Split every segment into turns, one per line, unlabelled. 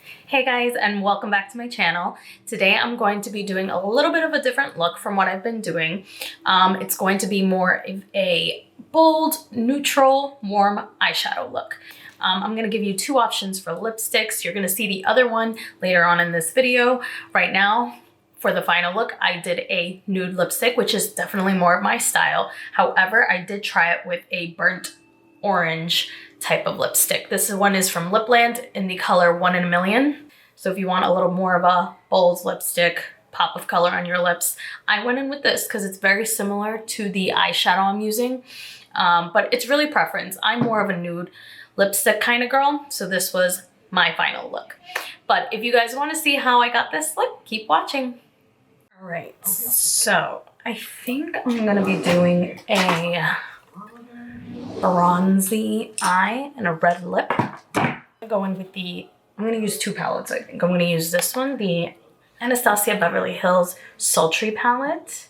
Hey guys, and welcome back to my channel. Today I'm going to be doing a little bit of a different look from what I've been doing. It's going to be more of a bold, neutral, warm eyeshadow look. I'm going to give you two options for lipsticks. You're going to see the other one later on in this video. Right now, for the final look, I did a nude lipstick, which is definitely more of my style. However, I did try it with a burnt orange type of lipstick. This one is from Lipland in the color 1 in a Million. So if you want a little more of a bold lipstick, pop of color on your lips, I went in with this because it's very similar to the eyeshadow I'm using. But it's really preference. I'm more of a nude lipstick kind of girl, so this was my final look. But if you guys want to see how I got this look, keep watching. All right, so I think I'm gonna be doing a bronzy eye and a red lip. I'm gonna use two palettes, I think. I'm gonna use this one, the Anastasia Beverly Hills Sultry palette.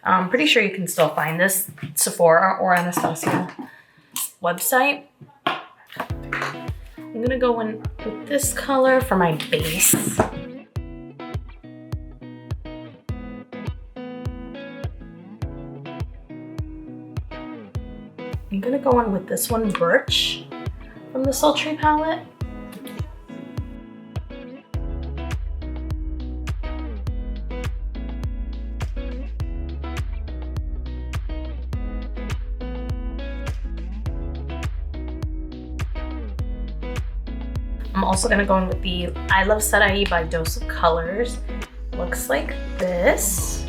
I'm pretty sure you can still find this at Sephora or Anastasia website. I'm gonna go in with this color for my base. I'm gonna go in with this one, Birch, from the Sultry palette. I'm also gonna go in with the Iluvsarahii by Dose of Colors. Looks like this.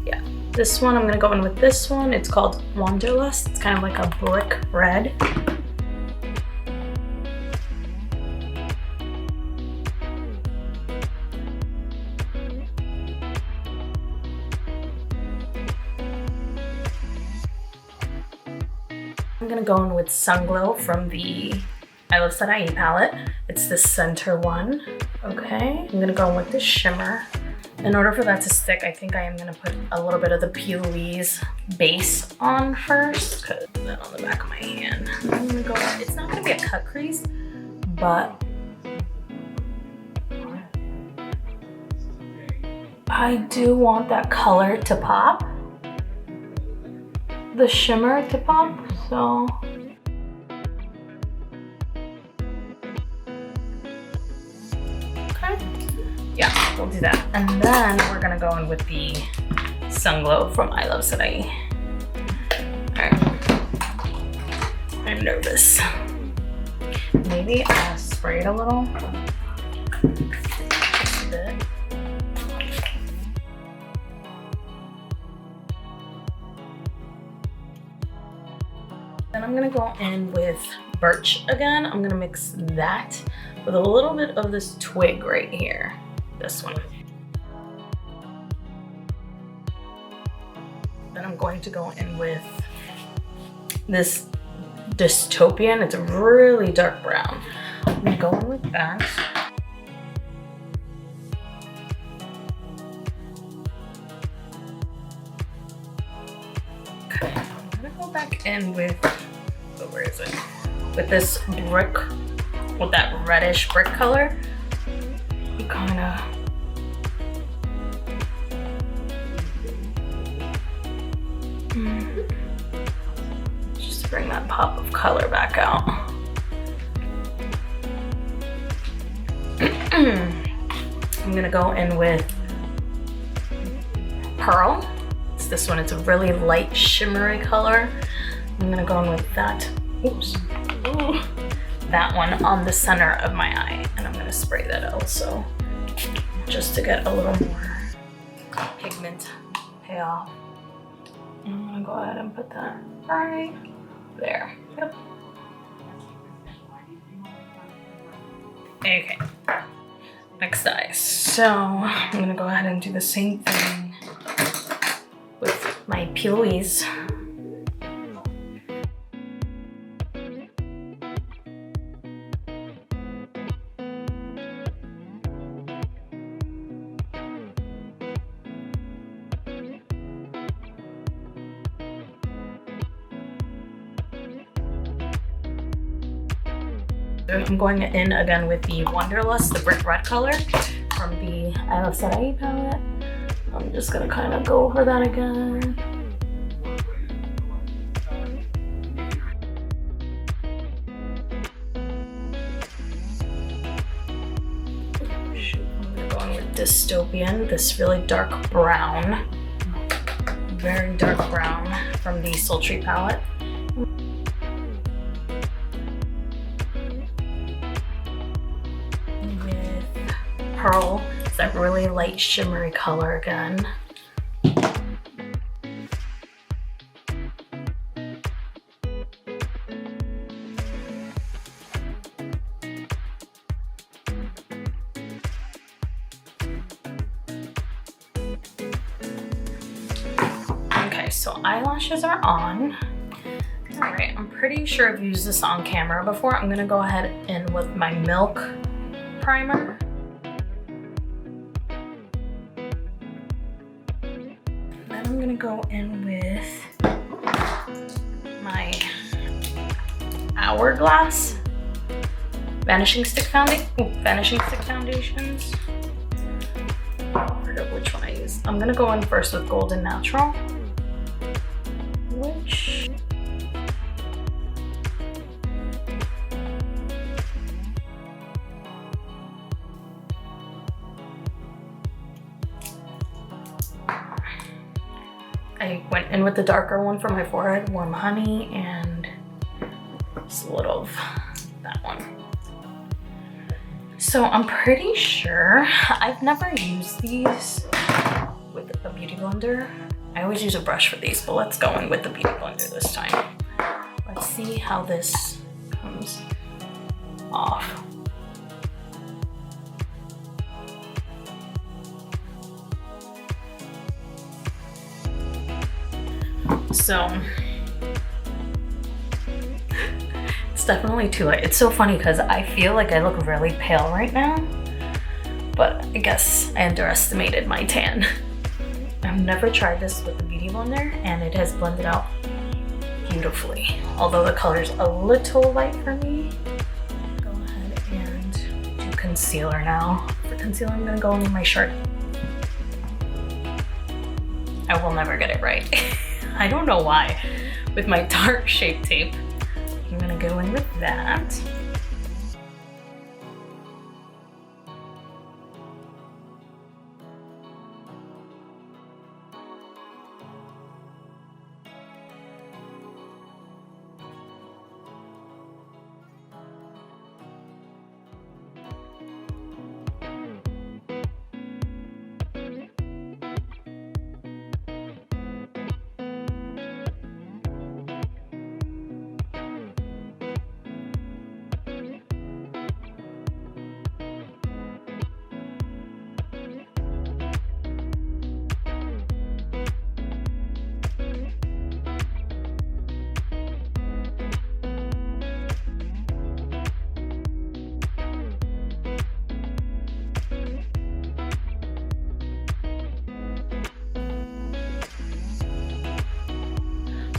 Yeah, this one, I'm gonna go in with this one. It's called Wanderlust. It's kind of like a brick red. I'm gonna go in with Sunglow from the Iluvsarahii palette. It's the center one. Okay, I'm gonna go in with this shimmer. In order for that to stick, I think I am gonna put a little bit of the Beauties base on first, because then on the back of my hand. I'm gonna go, it's not gonna be a cut crease, but I do want that color to pop, the shimmer to pop, so. Yeah, we'll do that. And then we're gonna go in with the Sunglow from Iluvsarahii. All right, I'm nervous. Maybe I'll spray it a little. Just a bit. Then I'm gonna go in with Birch again. I'm gonna mix that with a little bit of this twig right here. This one. Then I'm going to go in with this Dystopian. It's a really dark brown. I'm gonna go in with that. Okay, I'm gonna go back in with, oh, where is it? With this brick, with that reddish brick color. You kind of just to bring that pop of color back out. I'm gonna go in with Pearl. It's this one. It's a really light shimmery color. I'm gonna go in with that. Oops. Ooh. That one on the center of my eye, and I'm gonna spray that also just to get a little more pigment payoff. I'm gonna go ahead and put that right there. Yep. Okay, next eye. So I'm gonna go ahead and do the same thing with my Beauties. I'm going in again with the Wanderlust, the brick red color from the Iluvsarahii palette. I'm just gonna kind of go over that again. I'm going with Dystopian, this really dark brown, very dark brown from the Sultry palette. Pearl, it's that really light shimmery color again. Okay, so eyelashes are on. All right, I'm pretty sure I've used this on camera before. I'm gonna go ahead in with my Milk primer. I'm gonna go in with my Hourglass Vanishing Stick foundations. I forget which one I use. I'm gonna go in first with Golden Natural, which I went in with the darker one for my forehead, Warm Honey, and just a little of that one. So I'm pretty sure I've never used these with a beauty blender. I always use a brush for these, but let's go in with the beauty blender this time. Let's see how this comes off. So it's definitely too light. It's so funny because I feel like I look really pale right now, but I guess I underestimated my tan. I've never tried this with the beauty blender and it has blended out beautifully. Although the color's a little light for me. Go ahead and do concealer now. For concealer, I'm gonna go in with my Shark. I will never get it right. I don't know why. With my dark Shape Tape, I'm gonna go in with that.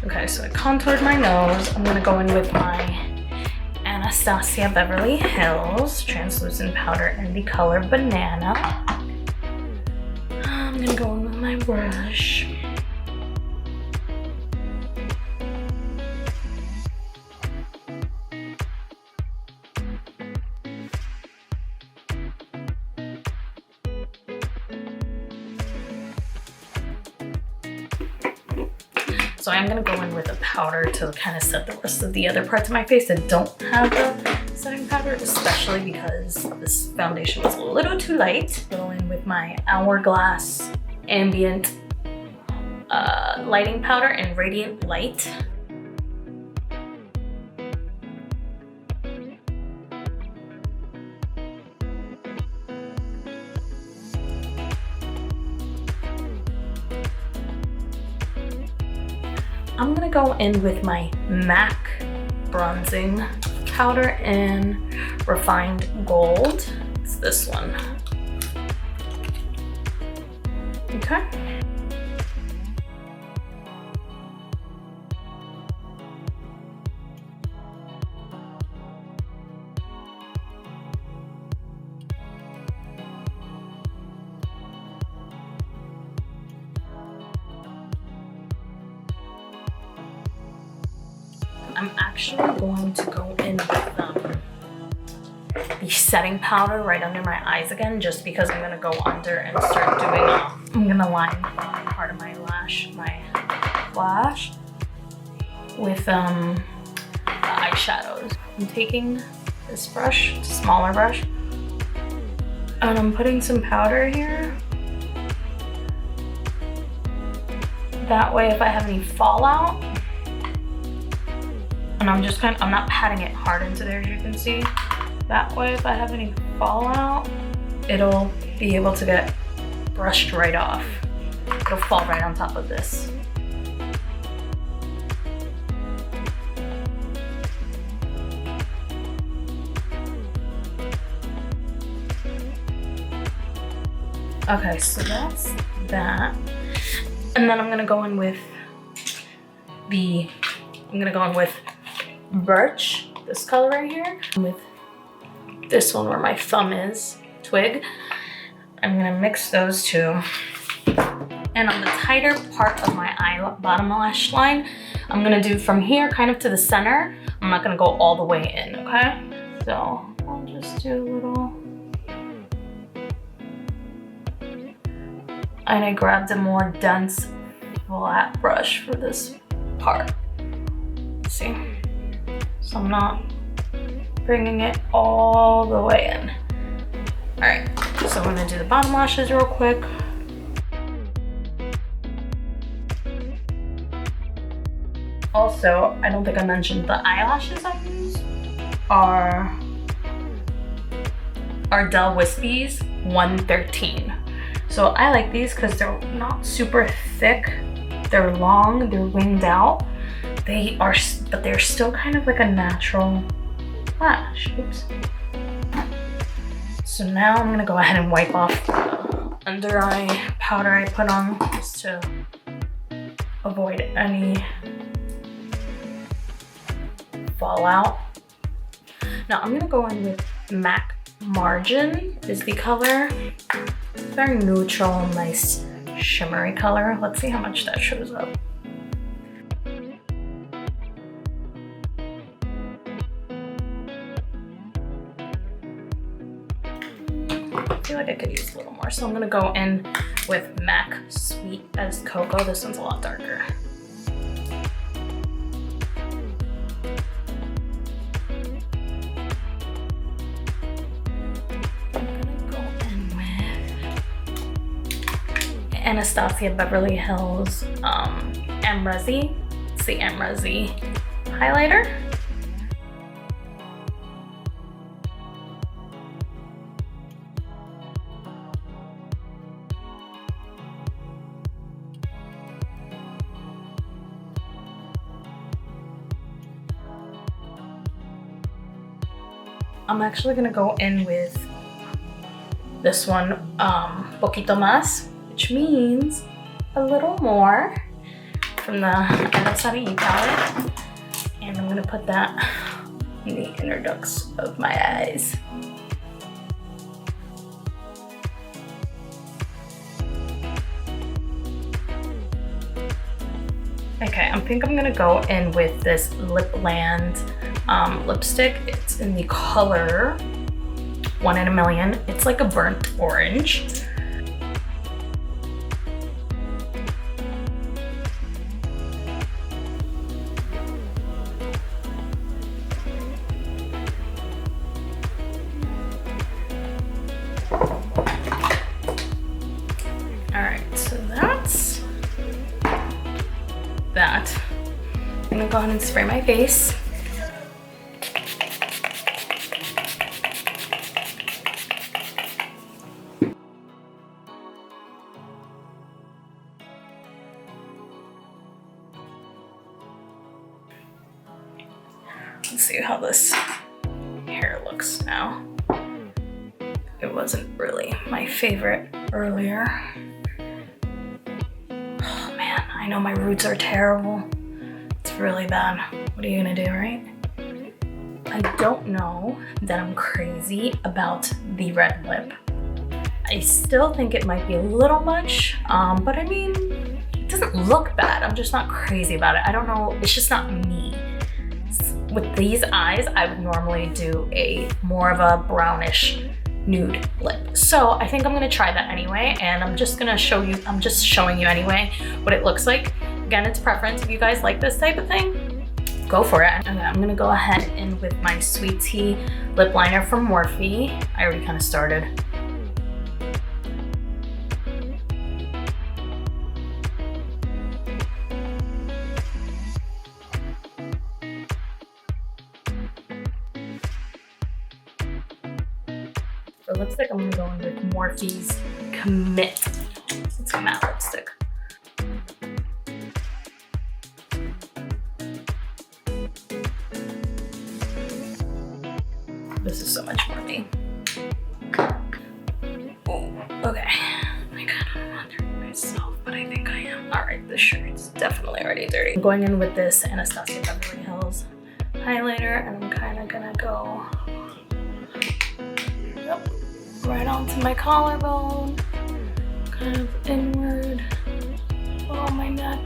Okay, so I contoured my nose. I'm gonna go in with my Anastasia Beverly Hills translucent powder in the color Banana. I'm gonna go in with my brush. So I'm gonna go in with a powder to kind of set the rest of the other parts of my face that don't have the setting powder, especially because this foundation was a little too light. Go in with my Hourglass Ambient lighting powder in Radiant Light. I'm gonna go in with my MAC bronzing powder in Refined Gold. It's this one. Okay. actually going to go in with the setting powder right under my eyes again, just because I'm gonna go under and start doing, I'm gonna line part of my lash with the eyeshadows. I'm taking this brush, smaller brush, and I'm putting some powder here. That way if I have any fallout, and I'm not patting it hard into there, as you can see. That way if I have any fallout, it'll be able to get brushed right off. It'll fall right on top of this. Okay, so that's that. And then I'm gonna go in with Birch, this color right here, with this one where my thumb is, Twig. I'm gonna mix those two. And on the tighter part of my bottom lash line, I'm gonna do from here kind of to the center. I'm not gonna go all the way in, okay? So I'll just do a little. And I grabbed a more dense flat brush for this part. See? So I'm not bringing it all the way in. All right, so I'm gonna do the bottom lashes real quick. Also, I don't think I mentioned the eyelashes I use are Ardell Wispies 113. So I like these because they're not super thick. They're long, they're winged out. But they're still kind of like a natural lash. Oops. So now I'm gonna go ahead and wipe off the under eye powder I put on just to avoid any fallout. Now I'm gonna go in with MAC Margin is the color. Very neutral, nice shimmery color. Let's see how much that shows up. I feel like I could use a little more, so I'm gonna go in with MAC Sweet as Cocoa. This one's a lot darker. Anastasia Beverly Hills Amrezy. It's the Amrezy highlighter. I'm actually gonna go in with this one, Poquito Más, which means a little more, from the Iluvsarahii palette. And I'm gonna put that in the inner ducts of my eyes. Okay, I think I'm gonna go in with this Lipland lipstick. It's in the color 1 in a Million. It's like a burnt orange. That. I'm gonna go ahead and spray my face. Let's see how this hair looks now. It wasn't really my favorite earlier. I know my roots are terrible. It's really bad. What are you gonna do, right? I don't know that I'm crazy about the red lip. I still think it might be a little much, but I mean, it doesn't look bad. I'm just not crazy about it. I don't know, it's just not me. with these eyes, I would normally do a more of a brownish nude lip. So I think I'm gonna try that anyway, and I'm just showing you anyway what it looks like. Again, it's preference. If you guys like this type of thing, go for it. And I'm gonna go ahead and with my Sweet Tea lip liner from Morphe. I already kind of started. For lipstick, I'm gonna go in with Morphe's Commit. It's a matte lipstick. This is so much for me. Oh, okay. I kind of wondered myself, but I think I am. All right, this shirt's definitely already dirty. I'm going in with this Anastasia Beverly Hills highlighter, and I'm kind of gonna go right onto my collarbone, kind of inward along my neck.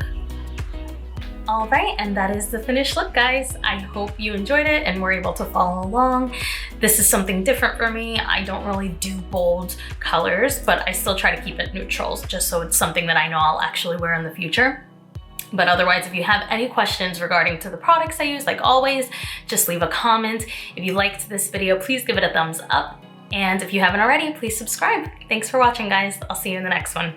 All right, and that is the finished look, guys. I hope you enjoyed it and were able to follow along. This is something different for me. I don't really do bold colors, but I still try to keep it neutrals just so it's something that I know I'll actually wear in the future. But otherwise, if you have any questions regarding to the products I use, like always, just leave a comment. If you liked this video, please give it a thumbs up. And if you haven't already, please subscribe. Thanks for watching, guys. I'll see you in the next one.